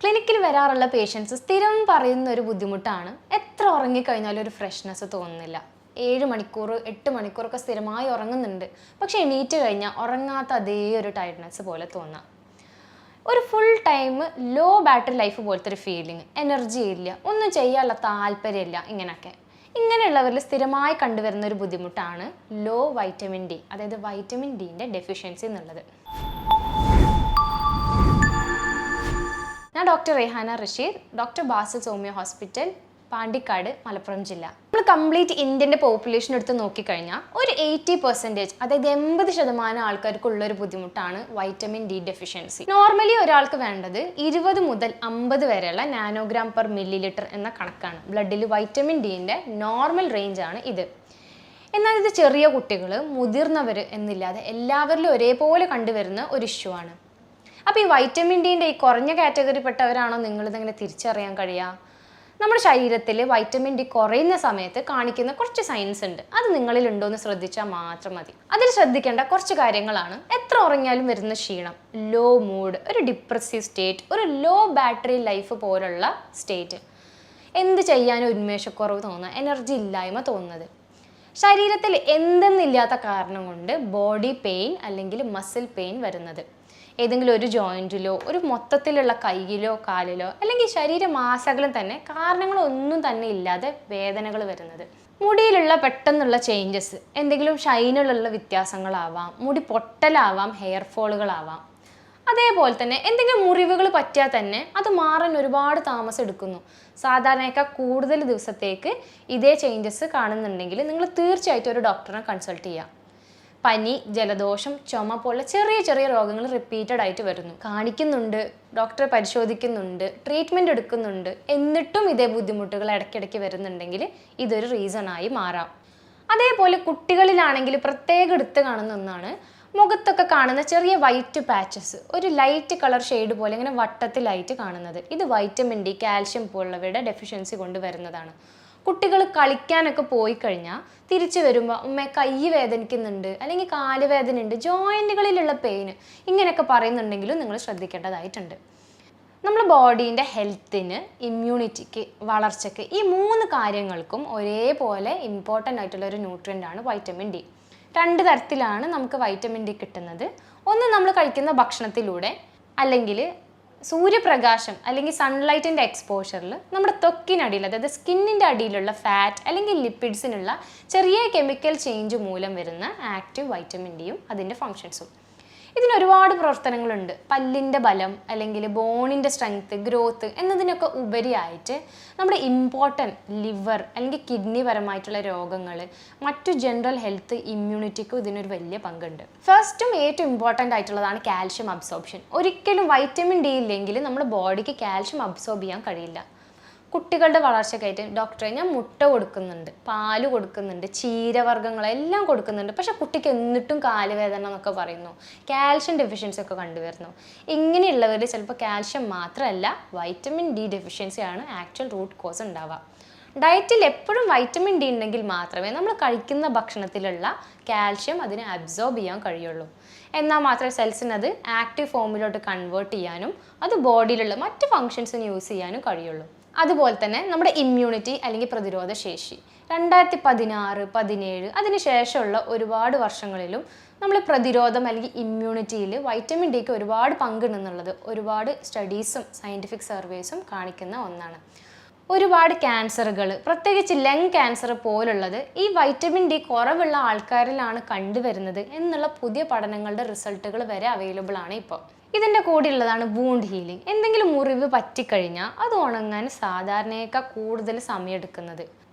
ക്ലിനിക്കിൽ വരാറുള്ള പേഷ്യൻസ് സ്ഥിരം പറയുന്ന ഒരു ബുദ്ധിമുട്ടാണ് എത്ര ഉറങ്ങിക്കഴിഞ്ഞാലും ഒരു ഫ്രഷ്നെസ് തോന്നുന്നില്ല. 7 മണിക്കൂർ 8 മണിക്കൂറൊക്കെ സ്ഥിരമായി ഉറങ്ങുന്നുണ്ട്, പക്ഷെ എണീറ്റ് കഴിഞ്ഞാൽ ഉറങ്ങാത്ത അതേ ഒരു ടയർഡ്നെസ് പോലെ തോന്നാം. ഒരു full time low battery life പോലത്തെ ഒരു ഫീലിംഗ്, എനർജി ഇല്ല, ഒന്നും ചെയ്യാനുള്ള താല്പര്യമില്ല. ഇങ്ങനെയുള്ളവരിൽ സ്ഥിരമായി കണ്ടുവരുന്ന ഒരു ബുദ്ധിമുട്ടാണ് ലോ വൈറ്റമിൻ ഡി, അതായത് വൈറ്റമിൻ ഡിൻ്റെ ഡെഫിഷ്യൻസി എന്നുള്ളത്. ഞാൻ doctor Rehana Rasheed, doctor Basil Soumya hospital, Pandikkad, Malappuram ജില്ല. നമ്മൾ കംപ്ലീറ്റ് ഇന്ത്യൻ്റെ പോപ്പുലേഷൻ എടുത്ത് നോക്കിക്കഴിഞ്ഞാൽ ഒരു 80%, അതായത് 80% ആൾക്കാർക്കുള്ളൊരു ബുദ്ധിമുട്ടാണ് വൈറ്റമിൻ ഡി ഡെഫിഷ്യൻസി. നോർമലി ഒരാൾക്ക് വേണ്ടത് 20 മുതൽ 50 വരെയുള്ള നാനോഗ്രാം പെർ മില്ലി ലിറ്റർ എന്ന കണക്കാണ്. ബ്ലഡിൽ വൈറ്റമിൻ ഡിൻ്റെ നോർമൽ റേഞ്ചാണ് ഇത്. എന്നാൽ ഇത് ചെറിയ കുട്ടികൾ, മുതിർന്നവർ എന്നില്ലാതെ എല്ലാവരിലും ഒരേപോലെ കണ്ടുവരുന്ന ഒരു ഇഷ്യൂ ആണ്. അപ്പോൾ ഈ വൈറ്റമിൻ ഡിൻ്റെ ഈ കുറഞ്ഞ കാറ്റഗറിപ്പെട്ടവരാണോ നിങ്ങളിതെങ്ങനെ തിരിച്ചറിയാൻ കഴിയുക? നമ്മുടെ ശരീരത്തിൽ വൈറ്റമിൻ ഡി കുറയുന്ന സമയത്ത് കാണിക്കുന്ന കുറച്ച് സൈൻസ് ഉണ്ട്. അത് നിങ്ങളിൽ ഉണ്ടോ എന്ന് ശ്രദ്ധിച്ചാൽ മാത്രം മതി. അതിൽ ശ്രദ്ധിക്കേണ്ട കുറച്ച് കാര്യങ്ങളാണ്: എത്ര ഉറങ്ങിയാലും വരുന്ന ക്ഷീണം, ലോ മൂഡ്, ഒരു ഡിപ്രസീവ് സ്റ്റേറ്റ്, ഒരു ലോ ബാറ്ററി ലൈഫ് പോലുള്ള സ്റ്റേറ്റ്, എന്ത് ചെയ്യാനും ഉന്മേഷക്കുറവ് തോന്നുക, എനർജി ഇല്ലായ്മ തോന്നുന്നത്, ശരീരത്തിൽ എന്തെന്നില്ലാത്ത കാരണം കൊണ്ട് ബോഡി പെയിൻ അല്ലെങ്കിൽ മസിൽ പെയിൻ വരുന്നത്, ഏതെങ്കിലും ഒരു ജോയിൻറ്റിലോ ഒരു മൊത്തത്തിലുള്ള കൈയിലോ കാലിലോ അല്ലെങ്കിൽ ശരീരമാസകലം തന്നെ കാരണങ്ങളൊന്നും തന്നെ ഇല്ലാതെ വേദനകൾ വരുന്നത്, മുടിയിലുള്ള പെട്ടെന്നുള്ള ചേഞ്ചസ്, എന്തെങ്കിലും ഷൈനിലുള്ള വ്യത്യാസങ്ങളാവാം, മുടി പൊട്ടലാവാം, ഹെയർ ഫോളുകളാവാം. അതേപോലെ തന്നെ എന്തെങ്കിലും മുറിവുകൾ പറ്റിയാൽ തന്നെ അത് മാറാൻ ഒരുപാട് താമസം എടുക്കുന്നു. സാധാരണയൊക്കെ കൂടുതൽ ദിവസത്തേക്ക് ഇതേ ചേഞ്ചസ് കാണുന്നുണ്ടെങ്കിൽ നിങ്ങൾ തീർച്ചയായിട്ടും ഒരു ഡോക്ടറെ കൺസൾട്ട് ചെയ്യുക. പനി, ജലദോഷം, ചുമ പോലുള്ള ചെറിയ ചെറിയ രോഗങ്ങൾ റിപ്പീറ്റഡ് ആയിട്ട് വരുന്നു, കാണിക്കുന്നുണ്ട്, ഡോക്ടറെ പരിശോധിക്കുന്നുണ്ട്, ട്രീറ്റ്മെൻറ്റ് എടുക്കുന്നുണ്ട്, എന്നിട്ടും ഇതേ ബുദ്ധിമുട്ടുകൾ ഇടയ്ക്കിടയ്ക്ക് വരുന്നുണ്ടെങ്കിൽ ഇതൊരു റീസണായി മാറാം. അതേപോലെ കുട്ടികളിലാണെങ്കിൽ പ്രത്യേകം എടുത്ത് കാണുന്ന ഒന്നാണ് മുഖത്തൊക്കെ കാണുന്ന ചെറിയ വൈറ്റ് പാച്ചസ്, ഒരു ലൈറ്റ് കളർ ഷെയ്ഡ് പോലെ ഇങ്ങനെ വട്ടത്തിലായിട്ട് കാണുന്നത്. ഇത് വൈറ്റമിൻ ഡി, കാൽഷ്യം പോലുള്ളവയുടെ ഡെഫിഷ്യൻസി കൊണ്ട് വരുന്നതാണ്. കുട്ടികൾ കളിക്കാനൊക്കെ പോയി കഴിഞ്ഞാൽ തിരിച്ചു വരുമ്പോൾ ഉമ്മ കൈ വേദനിക്കുന്നുണ്ട്, അല്ലെങ്കിൽ കാല് വേദന ഉണ്ട്, ജോയിൻറ്റുകളിലുള്ള പെയിന്, ഇങ്ങനെയൊക്കെ പറയുന്നുണ്ടെങ്കിലും നിങ്ങൾ ശ്രദ്ധിക്കേണ്ടതായിട്ടുണ്ട്. നമ്മൾ ബോഡീൻ്റെ ഹെൽത്തിന്, ഇമ്മ്യൂണിറ്റിക്ക്, വളർച്ചയ്ക്ക്, ഈ 3 കാര്യങ്ങൾക്കും ഒരേപോലെ ഇമ്പോർട്ടൻ്റ് ആയിട്ടുള്ള ഒരു ന്യൂട്രിയൻ്റ് ആണ് വൈറ്റമിൻ ഡി. 2 തരത്തിലാണ് നമുക്ക് വൈറ്റമിൻ ഡി കിട്ടുന്നത്. ഒന്ന് നമ്മൾ കഴിക്കുന്ന ഭക്ഷണത്തിലൂടെ, അല്ലെങ്കിൽ സൂര്യപ്രകാശം അല്ലെങ്കിൽ സൺലൈറ്റിൻ്റെ എക്സ്പോഷറിൽ നമ്മുടെ ത്വക്കിനടിയിൽ, അതായത് സ്കിന്നിൻ്റെ അടിയിലുള്ള ഫാറ്റ് അല്ലെങ്കിൽ ലിപ്പിഡ്സിനുള്ള ചെറിയ കെമിക്കൽ ചേഞ്ച് മൂലം വരുന്ന ആക്റ്റീവ് വൈറ്റമിൻ ഡിയും അതിൻ്റെ ഫങ്ഷൻസും. ഇതിന് ഒരുപാട് പ്രവർത്തനങ്ങളുണ്ട്. പല്ലിൻ്റെ ബലം അല്ലെങ്കിൽ ബോണിൻ്റെ സ്ട്രെങ്ത്ത്, ഗ്രോത്ത് എന്നതിനൊക്കെ ഉപരിയായിട്ട് നമ്മുടെ ഇമ്പോർട്ടൻറ്റ് ലിവർ അല്ലെങ്കിൽ കിഡ്നി പരമായിട്ടുള്ള രോഗങ്ങൾ, മറ്റു ജനറൽ ഹെൽത്ത്, ഇമ്മ്യൂണിറ്റിക്കും ഇതിനൊരു വലിയ പങ്കുണ്ട്. ഫസ്റ്റും ഏറ്റവും ഇമ്പോർട്ടൻ്റ് ആയിട്ടുള്ളതാണ് കാൽഷ്യം അബ്സോർപ്ഷൻ. ഒരിക്കലും വൈറ്റമിൻ ഡി ഇല്ലെങ്കിൽ നമ്മുടെ ബോഡിക്ക് കാൽഷ്യം അബ്സോർബ് ചെയ്യാൻ കഴിയില്ല. കുട്ടികളുടെ വളർച്ചയ്ക്കായിട്ട് ഡോക്ടറെ ഞാൻ മുട്ട കൊടുക്കുന്നുണ്ട്, പാല് കൊടുക്കുന്നുണ്ട്, ചീരവർഗ്ഗങ്ങളെല്ലാം കൊടുക്കുന്നുണ്ട്, പക്ഷെ കുട്ടിക്ക് എന്നിട്ടും കാലുവേദന എന്നൊക്കെ പറയുന്നു, കാൽഷ്യം ഡെഫിഷ്യൻസി ഒക്കെ കണ്ടുവരുന്നു. ഇങ്ങനെയുള്ളവരിൽ ചിലപ്പോൾ കാൽഷ്യം മാത്രമല്ല വൈറ്റമിൻ ഡി ഡെഫിഷ്യൻസിയാണ് ആക്ച്വൽ റൂട്ട് കോസ് ഉണ്ടാവുക. ഡയറ്റിൽ എപ്പോഴും വൈറ്റമിൻ ഡി ഉണ്ടെങ്കിൽ മാത്രമേ നമ്മൾ കഴിക്കുന്ന ഭക്ഷണത്തിലുള്ള കാൽഷ്യം അതിനെ അബ്സോർബ് ചെയ്യാൻ കഴിയുള്ളൂ. എന്നാൽ മാത്രമേ സെൽസിന് അത് ആക്റ്റീവ് ഫോമിലോട്ട് കൺവേർട്ട് ചെയ്യാനും അത് ബോഡിയിലുള്ള മറ്റ് ഫങ്ഷൻസിന് യൂസ് ചെയ്യാനും കഴിയുള്ളൂ. അതുപോലെ തന്നെ നമ്മുടെ ഇമ്മ്യൂണിറ്റി അല്ലെങ്കിൽ പ്രതിരോധ ശേഷി 2016, 2017 അതിനുശേഷമുള്ള ഒരുപാട് വർഷങ്ങളിലും നമ്മൾ പ്രതിരോധം അല്ലെങ്കിൽ ഇമ്മ്യൂണിറ്റിയിൽ വൈറ്റമിൻ ഡിക്ക് ഒരുപാട് പങ്കുണ്ടെന്നുള്ളത് ഒരുപാട് സ്റ്റഡീസും സയൻറ്റിഫിക് സർവേസും കാണിക്കുന്ന ഒന്നാണ്. ഒരുപാട് ക്യാൻസറുകൾ, പ്രത്യേകിച്ച് ലങ് ക്യാൻസർ പോലുള്ളത് ഈ വൈറ്റമിൻ ഡി കുറവുള്ള ആൾക്കാരിലാണ് കണ്ടുവരുന്നത് എന്നുള്ള പുതിയ പഠനങ്ങളുടെ റിസൾട്ടുകൾ വരെ അവൈലബിൾ ആണ് ഇപ്പോൾ. ഇതിൻ്റെ കൂടെയുള്ളതാണ് വൂണ്ട് ഹീലിംഗ്. എന്തെങ്കിലും മുറിവ് പറ്റിക്കഴിഞ്ഞാൽ അത് ഉണങ്ങാൻ സാധാരണയേക്കാൾ കൂടുതൽ സമയമെടുക്കുന്നത്.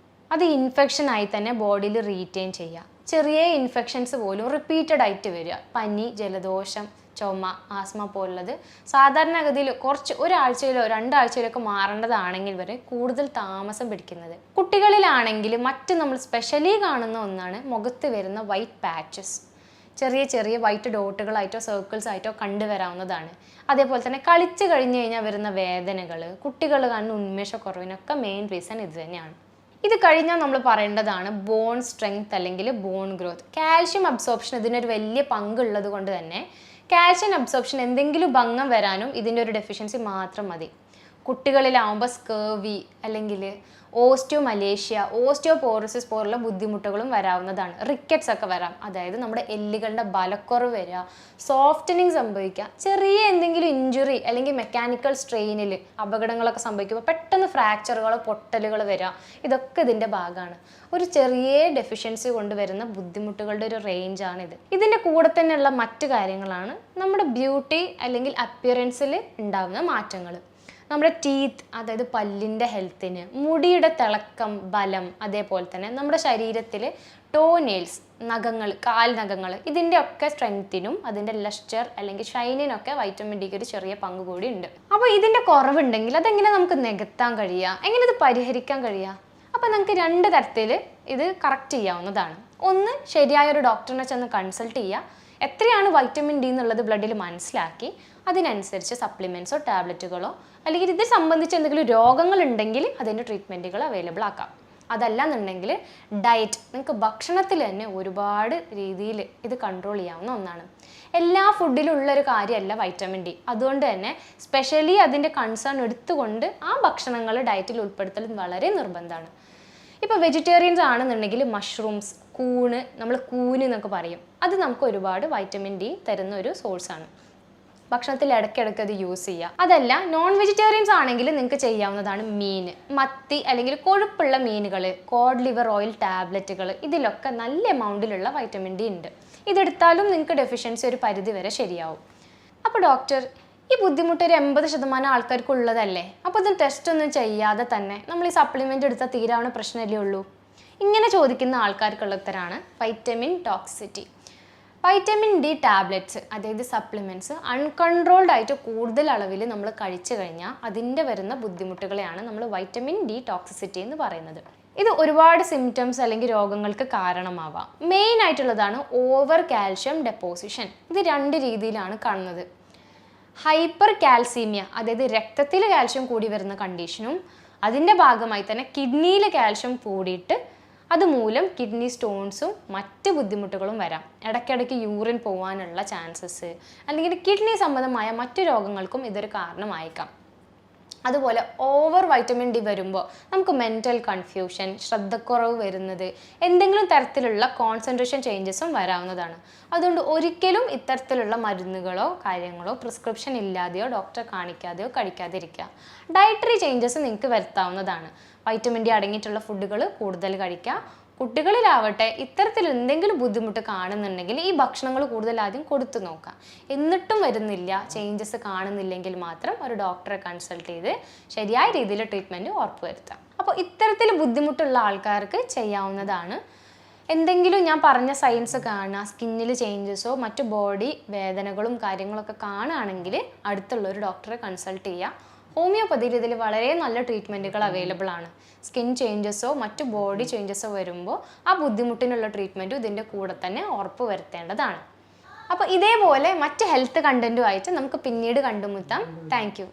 അത് ഇൻഫെക്ഷനായി തന്നെ ബോഡിയിൽ റീറ്റെയിൻ ചെയ്യുക. ചെറിയ ഇൻഫെക്ഷൻസ് പോലും റിപ്പീറ്റഡ് ആയിട്ട് വരിക, പനി, ജലദോഷം, ചുമ, ആസ്മ പോലുള്ളത് സാധാരണഗതിയിൽ കുറച്ച് ഒരാഴ്ചയിലോ 2 ആഴ്ചയിലൊക്കെ മാറേണ്ടതാണെങ്കിൽ വരെ കൂടുതൽ താമസം പിടിക്കുന്നത്. കുട്ടികളിലാണെങ്കിൽ മറ്റ് നമ്മൾ സ്പെഷ്യലി കാണുന്ന ഒന്നാണ് മുഖത്ത് വരുന്ന വൈറ്റ് പാച്ചസ്. ചെറിയ ചെറിയ വൈറ്റ് ഡോട്ടുകളായിട്ടോ സർക്കിൾസ് ആയിട്ടോ കണ്ടുവരാവുന്നതാണ്. അതേപോലെ തന്നെ കളിച്ച് കഴിഞ്ഞ് കഴിഞ്ഞാൽ വരുന്ന വേദനകൾ, കുട്ടികൾ കാണുന്ന ഉന്മേഷക്കുറവിനൊക്കെ മെയിൻ റീസൺ ഇത് തന്നെയാണ്. ഇത് കഴിഞ്ഞാൽ നമ്മൾ പറയേണ്ടതാണ് ബോൺ സ്ട്രെങ്ത് അല്ലെങ്കിൽ ബോൺ ഗ്രോത്ത്. കാൽഷ്യം അബ്സോർപ്ഷൻ ഇതിനൊരു വലിയ പങ്കുള്ളത് കൊണ്ട് തന്നെ കാൽഷ്യം അബ്സോർപ്ഷൻ എന്തെങ്കിലും ഭംഗം വരാനും ഇതിൻ്റെ ഒരു ഡെഫിഷ്യൻസി മാത്രം മതി. കുട്ടികളിലാവുമ്പോൾ സ്കേർവി അല്ലെങ്കിൽ ഓസ്റ്റിയോമലേഷ്യ, ഓസ്റ്റിയോപോറോസിസ് പോലുള്ള ബുദ്ധിമുട്ടുകളും വരാവുന്നതാണ്. റിക്കറ്റ്സ് ഒക്കെ വരാം, അതായത് നമ്മുടെ എല്ലുകളുടെ ബലക്കുറവ് വരിക, സോഫ്റ്റനിങ് സംഭവിക്കുക, ചെറിയ എന്തെങ്കിലും ഇഞ്ചുറി അല്ലെങ്കിൽ മെക്കാനിക്കൽ സ്ട്രെയിനിൽ അപകടങ്ങളൊക്കെ സംഭവിക്കുമ്പോൾ പെട്ടെന്ന് ഫ്രാക്ചറുകളോ പൊട്ടലുകൾ വരിക, ഇതൊക്കെ ഇതിൻ്റെ ഭാഗമാണ്. ഒരു ചെറിയ ഡെഫിഷ്യൻസി കൊണ്ടുവരുന്ന ബുദ്ധിമുട്ടുകളുടെ ഒരു റേഞ്ചാണിത്. ഇതിൻ്റെ കൂടെ തന്നെയുള്ള മറ്റു കാര്യങ്ങളാണ് നമ്മുടെ ബ്യൂട്ടി അല്ലെങ്കിൽ അപ്പിയറൻസിൽ ഉണ്ടാകുന്ന മാറ്റങ്ങൾ. നമ്മുടെ ടീത്ത്, അതായത് പല്ലിൻ്റെ ഹെൽത്തിന്, മുടിയുടെ തിളക്കം, ബലം, അതേപോലെ തന്നെ നമ്മുടെ ശരീരത്തിൽ ടോ നെയിൽസ്, നഖങ്ങൾ, കാൽ നഖങ്ങൾ, ഇതിൻ്റെ ഒക്കെ സ്ട്രെങ്ത്തിനും അതിൻ്റെ ലസ്റ്റർ അല്ലെങ്കിൽ ഷൈനിനൊക്കെ വൈറ്റമിൻ ഡിക്ക് ഒരു ചെറിയ പങ്ക് കൂടി ഉണ്ട്. അപ്പോൾ ഇതിൻ്റെ കുറവുണ്ടെങ്കിൽ അതെങ്ങനെ നമുക്ക് നികത്താൻ കഴിയുക, എങ്ങനെ ഇത് പരിഹരിക്കാൻ കഴിയുക? അപ്പോൾ നമുക്ക് 2 തരത്തിൽ ഇത് കറക്റ്റ് ചെയ്യാവുന്നതാണ്. ഒന്ന്, ശരിയായ ഒരു ഡോക്ടറിനെ ചെന്ന് കൺസൾട്ട് ചെയ്യുക. എത്രയാണ് വൈറ്റമിൻ ഡി എന്നുള്ളത് ബ്ലഡിൽ മനസ്സിലാക്കി അതിനനുസരിച്ച് സപ്ലിമെൻറ്റ്സോ ടാബ്ലറ്റുകളോ അല്ലെങ്കിൽ ഇത് സംബന്ധിച്ച് എന്തെങ്കിലും രോഗങ്ങളുണ്ടെങ്കിൽ അതിൻ്റെ ട്രീറ്റ്മെൻറ്റുകൾ അവൈലബിൾ ആക്കാം. അതല്ല എന്നുണ്ടെങ്കിൽ ഡയറ്റ്, നിങ്ങൾക്ക് ഭക്ഷണത്തിൽ തന്നെ ഒരുപാട് രീതിയിൽ ഇത് കൺട്രോൾ ചെയ്യാവുന്ന ഒന്നാണ്. എല്ലാ ഫുഡിലും ഉള്ളൊരു കാര്യമല്ല വൈറ്റമിൻ ഡി. അതുകൊണ്ട് തന്നെ സ്പെഷ്യലി അതിൻ്റെ കൺസേൺ എടുത്തുകൊണ്ട് ആ ഭക്ഷണങ്ങൾ ഡയറ്റിൽ ഉൾപ്പെടുത്തൽ വളരെ നിർബന്ധമാണ്. ഇപ്പോൾ വെജിറ്റേറിയൻസ് ആണെന്നുണ്ടെങ്കിൽ മഷ്റൂംസ്, കൂണ്, നമ്മൾ കൂന് എന്നൊക്കെ പറയും, അത് നമുക്ക് ഒരുപാട് വൈറ്റമിൻ ഡി തരുന്ന ഒരു സോഴ്സാണ്. ഭക്ഷണത്തിൽ ഇടയ്ക്കിടയ്ക്ക് അത് യൂസ് ചെയ്യുക. അതല്ല, നോൺ വെജിറ്റേറിയൻസ് ആണെങ്കിൽ നിങ്ങൾക്ക് ചെയ്യാവുന്നതാണ് മീൻ, മത്തി അല്ലെങ്കിൽ കൊഴുപ്പുള്ള മീനുകൾ, കോഡ് ലിവർ ഓയിൽ ടാബ്ലറ്റുകൾ, ഇതിലൊക്കെ നല്ല എമൗണ്ടിലുള്ള വൈറ്റമിൻ ഡി ഉണ്ട്. ഇതെടുത്താലും നിങ്ങൾക്ക് ഡെഫിഷ്യൻസി ഒരു പരിധി വരെ ശരിയാവും. അപ്പോൾ ഡോക്ടർ, ഈ ബുദ്ധിമുട്ട് ഒരു 80% ആൾക്കാർക്ക് ഉള്ളതല്ലേ, അപ്പോൾ ഇത് ടെസ്റ്റ് ഒന്നും ചെയ്യാതെ തന്നെ നമ്മൾ ഈ സപ്ലിമെൻ്റ് എടുത്താൽ തീരാവുന്ന പ്രശ്നമല്ലേ ഉള്ളൂ? ഇങ്ങനെ ചോദിക്കുന്ന ആൾക്കാർക്കുള്ള ഉത്തരമാണ് vitamin toxicity. Vitamin D tablets, അതായത് സപ്ലിമെൻറ്റ്സ് അൺകൺട്രോൾഡ് ആയിട്ട് കൂടുതൽ അളവിൽ നമ്മൾ കഴിച്ചു കഴിഞ്ഞാൽ അതിൻ്റെ വരുന്ന ബുദ്ധിമുട്ടുകളെയാണ് നമ്മൾ വൈറ്റമിൻ ഡി ടോക്സിസിറ്റി എന്ന് പറയുന്നത്. ഇത് ഒരുപാട് സിംറ്റംസ് അല്ലെങ്കിൽ രോഗങ്ങൾക്ക് കാരണമാവാം. മെയിൻ ആയിട്ടുള്ളതാണ് ഓവർ കാൽഷ്യം ഡെപ്പോസിഷൻ. ഇത് 2 രീതിയിലാണ് കാണുന്നത്. ഹൈപ്പർ കാൽസീമിയ, അതായത് രക്തത്തിൽ കാൽഷ്യം കൂടി വരുന്ന കണ്ടീഷനും അതിൻ്റെ ഭാഗമായി തന്നെ കിഡ്നിയിൽ കാൽഷ്യം കൂടിയിട്ട് അതുമൂലം കിഡ്നി സ്റ്റോൺസും മറ്റ് ബുദ്ധിമുട്ടുകളും വരാം. ഇടയ്ക്കിടയ്ക്ക് യൂറിൻ പോകാനുള്ള ചാൻസസ് അല്ലെങ്കിൽ കിഡ്നി സംബന്ധമായ മറ്റു രോഗങ്ങൾക്കും ഇതൊരു കാരണമായേക്കാം. അതുപോലെ ഓവർ വൈറ്റമിൻ ഡി വരുമ്പോൾ നമുക്ക് മെൻ്റൽ കൺഫ്യൂഷൻ, ശ്രദ്ധക്കുറവ് വരുന്നത്, എന്തെങ്കിലും തരത്തിലുള്ള കോൺസെൻട്രേഷൻ ചേഞ്ചസും വരാവുന്നതാണ്. അതുകൊണ്ട് ഒരിക്കലും ഇത്തരത്തിലുള്ള മരുന്നുകളോ കാര്യങ്ങളോ പ്രിസ്ക്രിപ്ഷൻ ഇല്ലാതെയോ ഡോക്ടറെ കാണിക്കാതെയോ കഴിക്കാതിരിക്കുക. ഡയറ്ററി ചേഞ്ചസ് നിങ്ങൾക്ക് വരുത്താവുന്നതാണ്. വൈറ്റമിൻ ഡി അടങ്ങിയിട്ടുള്ള ഫുഡുകൾ കൂടുതൽ കഴിക്കുക. കുട്ടികളിലാവട്ടെ ഇത്തരത്തിൽ എന്തെങ്കിലും ബുദ്ധിമുട്ട് കാണുന്നുണ്ടെങ്കിൽ ഈ ഭക്ഷണങ്ങൾ കൂടുതൽ ആദ്യം കൊടുത്തു നോക്കാം. എന്നിട്ടും വരുന്നില്ല, ചേഞ്ചസ് കാണുന്നില്ലെങ്കിൽ മാത്രം ഒരു ഡോക്ടറെ കൺസൾട്ട് ചെയ്ത് ശരിയായ രീതിയിൽ ട്രീറ്റ്മെൻറ്റ് ഉറപ്പുവരുത്താം. അപ്പോൾ ഇത്തരത്തിൽ ബുദ്ധിമുട്ടുള്ള ആൾക്കാർക്ക് ചെയ്യാവുന്നതാണ്. എന്തെങ്കിലും ഞാൻ പറഞ്ഞ സൈൻസ് കാണുക, സ്കിന്നിൽ ചേഞ്ചസോ മറ്റു ബോഡി വേദനകളും കാര്യങ്ങളൊക്കെ കാണുകയാണെങ്കിൽ അടുത്തുള്ളൊരു ഡോക്ടറെ കൺസൾട്ട് ചെയ്യുക. ഹോമിയോപ്പതിയിൽ ഇതിൽ വളരെ നല്ല ട്രീറ്റ്മെൻറ്റുകൾ അവൈലബിൾ ആണ്. സ്കിൻ ചേഞ്ചസോ മറ്റു ബോഡി ചേഞ്ചസോ വരുമ്പോൾ ആ ബുദ്ധിമുട്ടിനുള്ള ട്രീറ്റ്മെൻറ്റും ഇതിൻ്റെ കൂടെ തന്നെ ഉറപ്പ് വരുത്തേണ്ടതാണ്. അപ്പോൾ ഇതേപോലെ മറ്റ് ഹെൽത്ത് കണ്ടൻറ്റുമായിട്ട് നമുക്ക് പിന്നീട് കണ്ടുമുട്ടാം. Thank you.